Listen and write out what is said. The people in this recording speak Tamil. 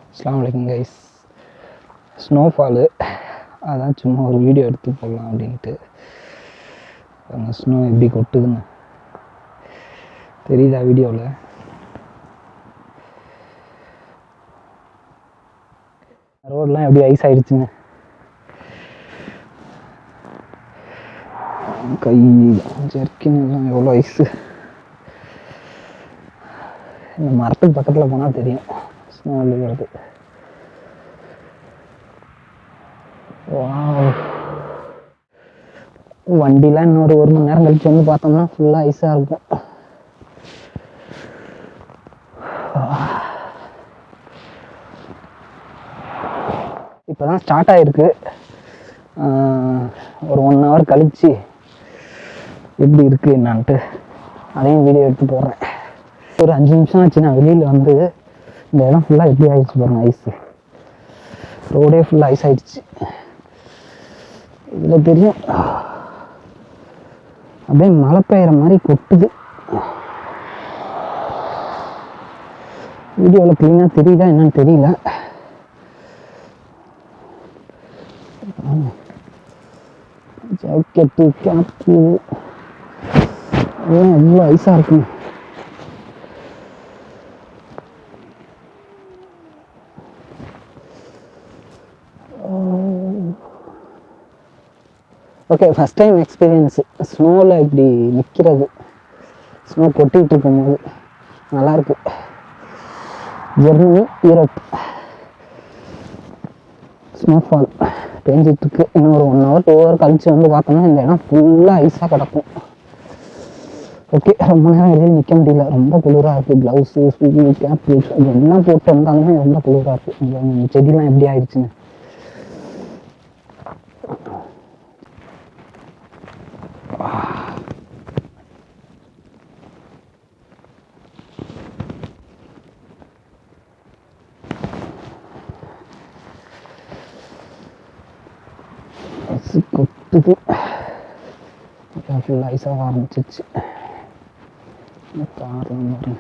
அஸ்ஸலாமு அலைக்கும் கைஸ். ஸ்னோஃபாலு அதான் சும்மா ஒரு வீடியோ எடுத்து போடலாம் அப்படின்ட்டு. அந்த ஸ்னோ எப்படி கொட்டுதுன்னு தெரியுதா வீடியோவில்? ரோடெலாம் எப்படி ஐஸ் ஆகிடுச்சுங்க. கை ஜெர்க்கின் எல்லாம் எவ்வளோ ஐஸு. இந்த மரத்துக்கு பக்கத்தில் போனால் தெரியும் ஸ்னோ விழுகிறது. வண்டிலாம் இன்னொரு 1 மணி நேரம் கழிச்சு வந்து பார்த்தோம்னா ஃபுல்லாக ஐஸாக இருக்கும். இப்போ தான் ஸ்டார்ட் ஆகிருக்கு. ஒரு 1 hour கழிச்சு எப்படி இருக்குது என்னான்ட்டு அதையும் வீடியோ எடுத்து போடுறேன். ஒரு 5 நிமிஷம் ஆச்சு நான் வெளியில் வந்து. இந்த இடம் ஃபுல்லாக எப்படி ஆகிடுச்சு பாருங்கள், ஐஸு. ரோடே ஃபுல்லாக ஐஸ் ஆகிடுச்சு. இதில் தெரியும் அப்படியே மழை பெய்கிற மாதிரி கொட்டுது. வீடியோவில் க்ளீனாக தெரியுதா என்னன்னு தெரியல. ஜாக்கெட்டு, கேப்பு எல்லாம் எவ்வளோ ஐஸாக இருக்கும். ஓகே, ஃபஸ்ட் டைம் எக்ஸ்பீரியன்ஸு ஸ்னோவில் இப்படி நிற்கிறது. ஸ்னோ கொட்டிகிட்டு இருக்கும்போது நல்லாயிருக்கு. ஜெர்மனி, யூரோப் ஸ்னோஃபால் பேஞ்சிட்ருக்கு. இன்னும் ஒரு 1 hour 2 hour கழிச்சு வந்து பார்த்தோம்னா இந்த இடம் ஃபுல்லாக ஐஸாக கிடக்கும். ஓகே, ரொம்ப நேரம் வெளியில் நிற்க முடியல, ரொம்ப குளிராக இருக்குது. க்ளவுஸு, ஷூ, கேப் எல்லாம் போட்டு வந்தாலுமே ரொம்ப குளிராக இருக்குது. செடிலாம் எப்படி ஆயிடுச்சுன்னு. கொட்டுது. ஃபுல்லாக ஐஸாக ஆரம்பிச்சிச்சு. கார்லாம் பாருங்க.